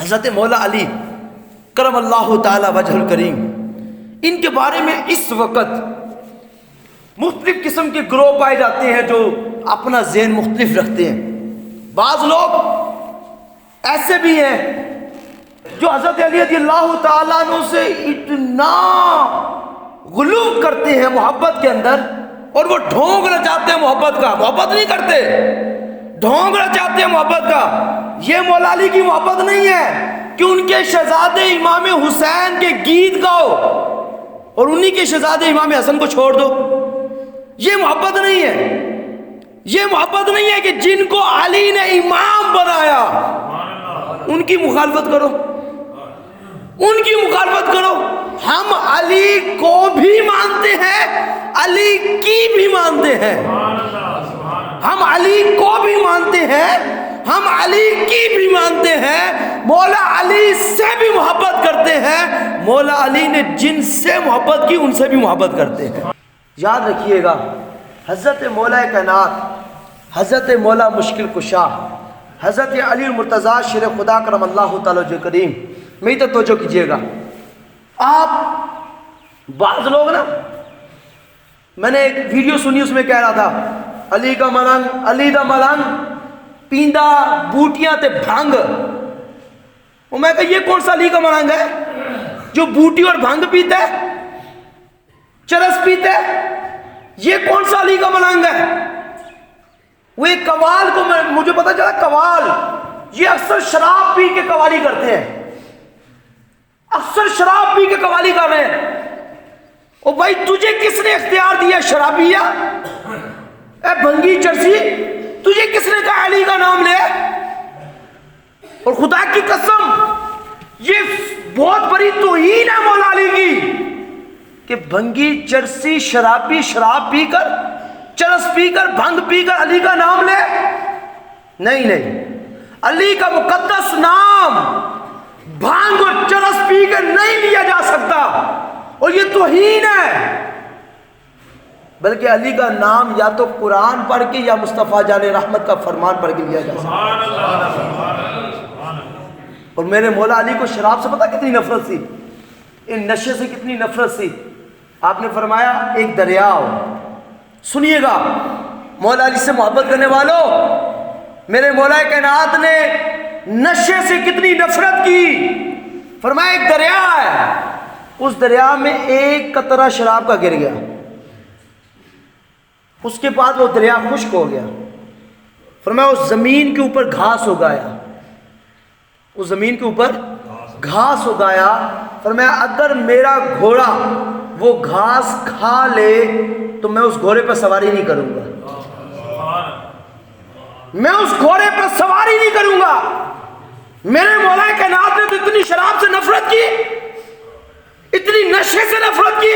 حضرت مولا علی کرم اللہ تعالی وجہ الکریم، ان کے بارے میں اس وقت مختلف قسم کے گروہ پائے جاتے ہیں جو اپنا ذہن مختلف رکھتے ہیں۔ بعض لوگ ایسے بھی ہیں جو حضرت علی رضی اللہ تعالیٰ عنہ سے اتنا غلو کرتے ہیں محبت کے اندر، اور وہ ڈھونگ رچاتے ہیں محبت کا، محبت نہیں کرتے، ڈھونگ رچاتے ہیں محبت کا۔ یہ مولا علی کی محبت نہیں ہے کہ ان کے شہزادے امام حسین کے گیت گاؤ اور انہی کے شہزادے امام حسن کو چھوڑ دو، یہ محبت نہیں ہے۔ یہ محبت نہیں ہے کہ جن کو علی نے امام بنایا ان کی مخالفت کرو، ان کی مخالفت کرو۔ ہم علی کو بھی مانتے ہیں، علی کی بھی مانتے ہیں، ہم علی کو بھی مانتے ہیں، ہم علی کی بھی مانتے ہیں، مولا علی سے بھی محبت کرتے ہیں، مولا علی نے جن سے محبت کی ان سے بھی محبت کرتے ہیں۔ یاد رکھیے گا، حضرت مولا کائنات، حضرت مولا مشکل کشا، حضرت علی المرتضیٰ شیر خدا کرم اللہ تعالی وجہ کریم، میری تو توجہ کیجئے گا۔ آپ بعض لوگ نا، میں نے ایک ویڈیو سنی، اس میں کہہ رہا تھا علی کا ملنگ، علی دا ملنگ پیندا بوٹیاں تے بھنگ۔ اور میں کہا یہ کون سا علی کا ملنگ ہے جو بوٹی اور بھنگ پیتا ہے، چرس پیتا ہے؟ یہ کون سا علی کا ملنگ ہے؟ وہ ایک قوال کو مجھے پتا چلا، قوال یہ اکثر شراب پی کے قوالی کرتے ہیں، اکثر شراب پی کے قوالی کر رہے ہیں۔ او بھائی تجھے کس نے اختیار دیا شرابیہ؟ اے بھنگی چرسی، تجھے کس نے کہا علی کا نام لے؟ اور خدا کی قسم یہ بہت بڑی توہین ہے مولا علی کی کہ بھنگی چرسی شرابی شراب پی کر، چرس پی کر، بھنگ پی کر علی کا نام لے۔ نہیں نہیں، علی کا مقدس نام بھنگ اور چرس پی کر نہیں لیا جا سکتا، اور یہ توہین ہے۔ بلکہ علی کا نام یا تو قرآن پڑھ کے یا مصطفیٰ جان رحمت کا فرمان پڑھ کے لیا جا سکتا۔ اور میرے مولا علی کو شراب سے پتہ کتنی نفرت تھی، ان نشے سے کتنی نفرت تھی۔ آپ نے فرمایا ایک دریا ہو، سنیے گا مولا علی سے محبت کرنے والوں، میرے مولا کائنات نے نشے سے کتنی نفرت کی۔ فرمایا ایک دریا ہے، اس دریا میں ایک قطرہ شراب کا گر گیا، اس کے بعد وہ دریا خشک ہو گیا۔ فرمایا اس زمین کے اوپر گھاس اگایا، اس زمین کے اوپر گھاس اگایا۔ فرمایا اگر میرا گھوڑا وہ گھاس کھا لے تو میں اس گھوڑے پر سواری نہیں کروں گا، میں اس گھوڑے پر سواری نہیں کروں گا۔ میرے مولا کائنات نے تو اتنی شراب سے نفرت کی، اتنی نشے سے نفرت کی،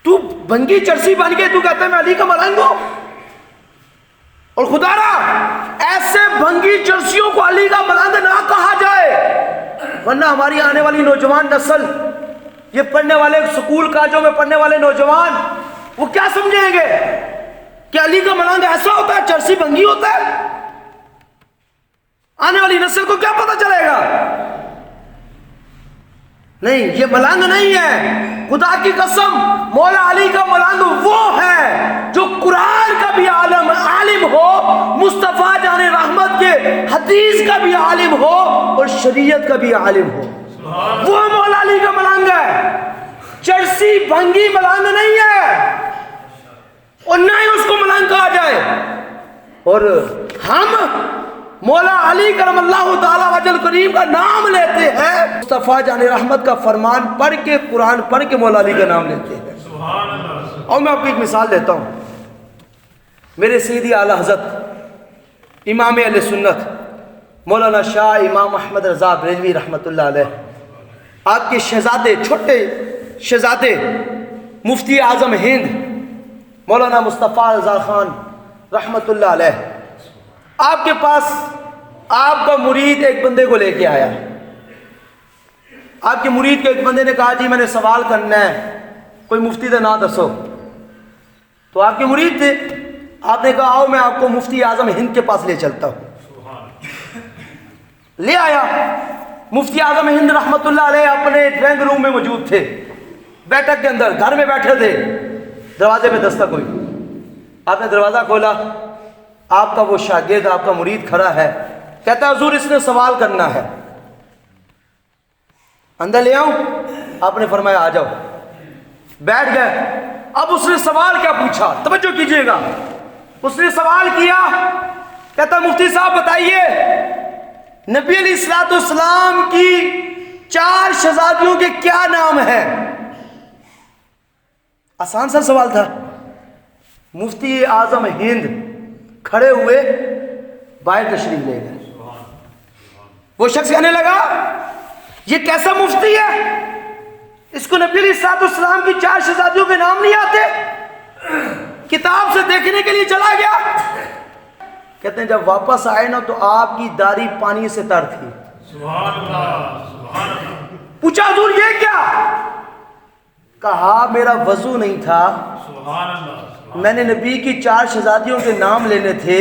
تو بھنگی چرسی بن کے تو کہتا ہے میں علی کا ملنگ ہوں؟ اور خدا را ایسے بھنگی چرسیوں کو علی کا ملنگ نہ کہا جائے، ورنہ ہماری آنے والی نوجوان نسل، یہ پڑھنے والے سکول کالجوں میں پڑھنے والے نوجوان، وہ کیا سمجھیں گے کہ علی کا ملنگ ایسا ہوتا ہے، چرسی بھنگی ہوتا ہے؟ آنے والی نسل کو کیا پتہ چلے گا؟ نہیں، یہ ملنگ نہیں ہے۔ خدا کی قسم مولا علی کا ملنگ وہ ہے جو قرآن کا بھی عالم ہو، مصطفیٰ جان رحمت کے حدیث کا بھی عالم ہو، اور شریعت کا بھی عالم ہو، وہ مولا علی کا ملنگ ہے۔ چرسی بھنگی ملنگ نہیں ہے، اور نہ ہی اس کو ملنگ کہا جائے۔ اور ہم مولا علی کرم اللہ تعالی وجہ کریم کا نام لیتے ہیں، مصطفیٰ جان رحمت کا فرمان پڑھ کے، قرآن پڑھ کے مولا علی کا نام لیتے ہیں۔ اور میں آپ کو ایک مثال دیتا ہوں، میرے سیدی اعلیٰ حضرت امام اہل سنت مولانا شاہ امام احمد رضا بریلوی رحمۃ اللہ علیہ، آپ کے شہزادے، چھوٹے شہزادے، مفتی اعظم ہند مولانا مصطفیٰ رضا خان رحمۃ اللہ علیہ، آپ کے پاس آپ کا مرید ایک بندے کو لے کے آیا۔ آپ کے مرید کے ایک بندے نے کہا جی میں نے سوال کرنا ہے، کوئی مفتی کا نام دسو۔ تو آپ کے مرید تھے، آپ نے کہا آؤ میں آپ کو مفتی اعظم ہند کے پاس لے چلتا ہوں۔ لے آیا. مفتی اعظم ہند رحمۃ اللہ علیہ اپنے ڈرائنگ روم میں موجود تھے، بیٹھک کے اندر، گھر میں بیٹھے تھے. دروازے پہ دستک ہوئی. آپ نے دروازہ کھولا، آپ کا وہ شاگرد، آپ کا مرید کھڑا ہے. کہتا ہے حضور اس نے سوال کرنا ہے. اندر لے آؤں؟ آپ نے فرمایا آ جاؤ. بیٹھ گئے. اب اس نے سوال کیا پوچھا، توجہ کیجئے گا. اس نے سوال کیا، کہتا مفتی صاحب بتائیے نبی علیہ الصلوۃ والسلام کی 4 شہزادیوں کے کیا نام ہیں؟ آسان سا سوال تھا. مفتی اعظم ہند کھڑے ہوئے، باہر تشریف لے گئے. وہ شخص کہنے لگا یہ کیسا مفتی ہے، اس کو نبی علیہ الصلوۃ والسلام کی 4 شہزادیوں کے نام نہیں آتے؟ کتاب سے دیکھنے کے لیے چلا گیا. کہتے ہیں جب واپس آئے نا تو آپ کی داڑھی پانی سے تر تھی. سبحان اللہ، سبحان اللہ. پوچھا حضور یہ کیا؟ کہا میرا وضو نہیں تھا، سبحان اللہ. میں نے نبی کی 4 شہزادیوں کے نام لینے تھے،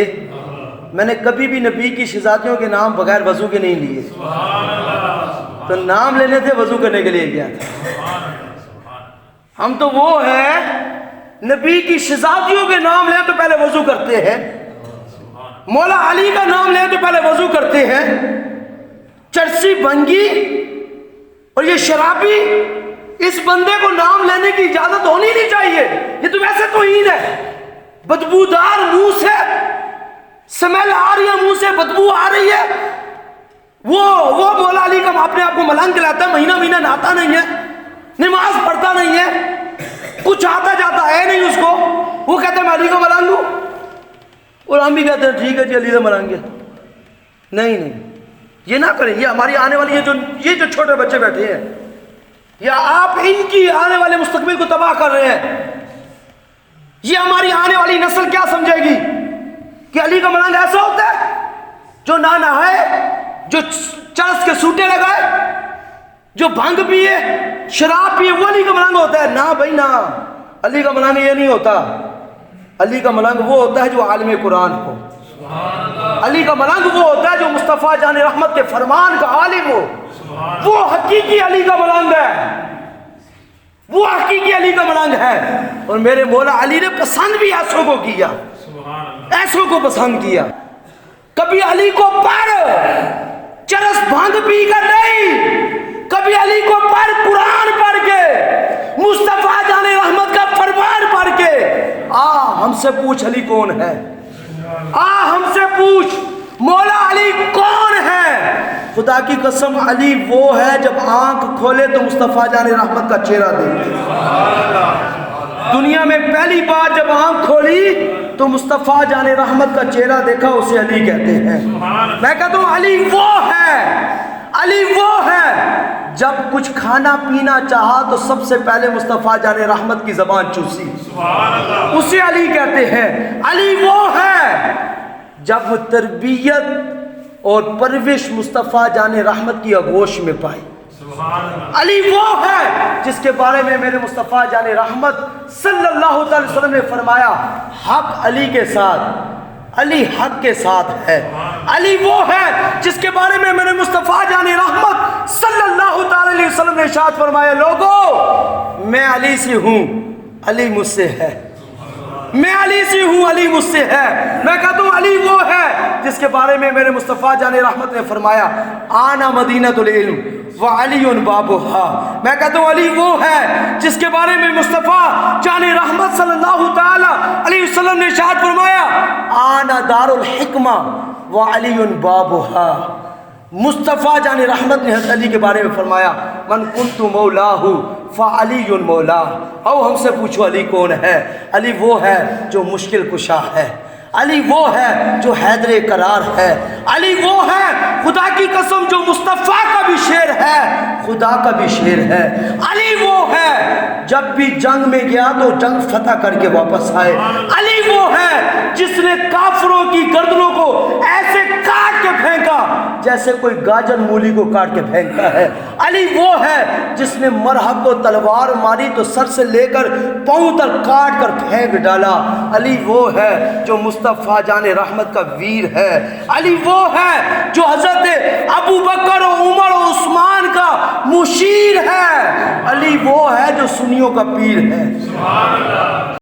میں نے کبھی بھی نبی کی شہزادیوں کے نام بغیر وضو کے نہیں لیے. سبحان اللہ. تو نام لینے تھے، وضو کرنے کے لیے گیا تھا. سبحان اللہ، سبحان اللہ. ہم تو وہ ہیں نبی کی شہزادیوں کے نام لیں تو پہلے وضو کرتے ہیں، مولا علی کا نام لیں تو پہلے وضو کرتے ہیں. چرسی بھنگی اور یہ شرابی، اس بندے کو نام لینے کی اجازت ہونی نہیں چاہیے. یہ تو ویسے توہین ہے. بدبودار منہ سے سمیل آ رہی ہے، منہ سے بدبو آ رہی ہے. وہ مولا علی کا اپنے آپ کو ملنگ کہلاتا ہے، مہینہ نہاتا نہیں ہے، نماز پڑھتا نہیں ہے، کچھ آتا جاتا ہے نہیں اس کو. وہ کہتا ہے میں علی کا ملنگ ہوں، اور ہم بھی کہتے ہیں ٹھیک ہے جی علی کا ملنگ ہے. نہیں یہ نہ کریں. یہ ہماری آنے والی یہ جو چھوٹے بچے بیٹھے ہیں، یا آپ ان کی آنے والے مستقبل کو تباہ کر رہے ہیں. یہ ہماری آنے والی نسل کیا سمجھے گی کہ علی کا ملنگ ایسا ہوتا ہے جو نہ نہائے، جو چرس کے سوٹے لگائے، جو بھنگ پیے، شراب پیے، وہ علی کا ملنگ ہوتا ہے؟ نہ بھائی نہ، علی کا ملنگ یہ نہیں ہوتا. علی کا ملنگ وہ ہوتا ہے جو عالم قرآن ہو. علی کا ملنگ وہ ہوتا ہے جو مصطفیٰ جان رحمت کے فرمان کا عالم ہو. وہ حقیقی علی کا ملنگ ہے، وہ حقیقی علی کا ملنگ ہے. اور میرے مولا علی نے پسند بھی ایسوں کو کیا، ایسوں کو پسند کیا. کبھی علی کو پر چرس بھنگ پی کر نہیں، کبھی علی کو پر قرآن پڑھ کے، مصطفیٰ جان رحمت کا فرمان پڑھ کے. ہم سے پوچھ علی کون ہے، ہم سے پوچھ مولا علی کون ہے. خدا کی قسم علی وہ ہے جب آنکھ کھولے تو مصطفیٰ جان رحمت کا چہرہ دیکھتے. دنیا میں پہلی بار جب آنکھ کھولی تو مصطفیٰ جان رحمت کا چہرہ دیکھا، اسے علی کہتے ہیں. میں کہتا ہوں علی وہ ہے، علی وہ ہے جب کچھ کھانا پینا چاہا تو سب سے پہلے مصطفیٰ جان رحمت کی زبان چوسی، اسے علی کہتے ہیں. علی وہ ہے جب تربیت اور پرورش مصطفیٰ جان رحمت کی آغوش میں پائی. علی وہ ہے جس کے بارے میں میرے مصطفیٰ جان رحمت صلی اللہ علیہ وسلم نے فرمایا حق علی کے ساتھ، علی حق کے ساتھ ہے. علی وہ ہے جس کے بارے میں میرے مصطفیٰ جان رحمت صلی اللہ علیہ وسلم نے ارشاد فرمایا لوگو میں علی سے ہوں، علی مجھ سے ہے. میں علی سے ہوں، علی مجھ سے ہے. میں کہتا ہوں علی وہ ہے جس کے بارے میں میرے مصطفیٰ جان رحمت نے فرمایا آنا مدینۃ العلم وعلی بابها. میں کہتا ہوں علی وہ ہے جس کے بارے میں مصطفیٰ جان رحمت صلی اللہ تعالی علیہ وسلم نے ارشاد فرمایا آنا دار الحکمہ وعلی بابها. مصطفیٰ جان رحمت نے حضرت علی کے بارے میں فرمایا من کنت مولاہ فعلی مولا. او ہم سے پوچھو علی کون ہے؟ علی وہ ہے جو مشکل کشا ہے، علی وہ ہے جو حیدر قرار ہے، علی وہ ہے خدا کی قسم جو مصطفیٰ کا بھی شیر ہے، خدا کا بھی شیر ہے. علی وہ ہے جب بھی جنگ میں گیا تو جنگ فتح کر کے واپس آئے. علی وہ ہے جس نے کافروں کی گردنوں کو ایسے کاٹ کے پھینکا جیسے کوئی گاجر مولی کو کاٹ کے پھینکتا ہے. علی وہ ہے جس نے مرہب کو تلوار ماری تو سر سے لے کر پاؤں تک کاٹ کر پھینک ڈالا. علی وہ ہے جو مصطفیٰ جان رحمت کا ویر ہے. علی وہ ہے جو حضرت ابو ہے، علی وہ ہے جو سنیوں کا پیر ہے۔ سبحان اللہ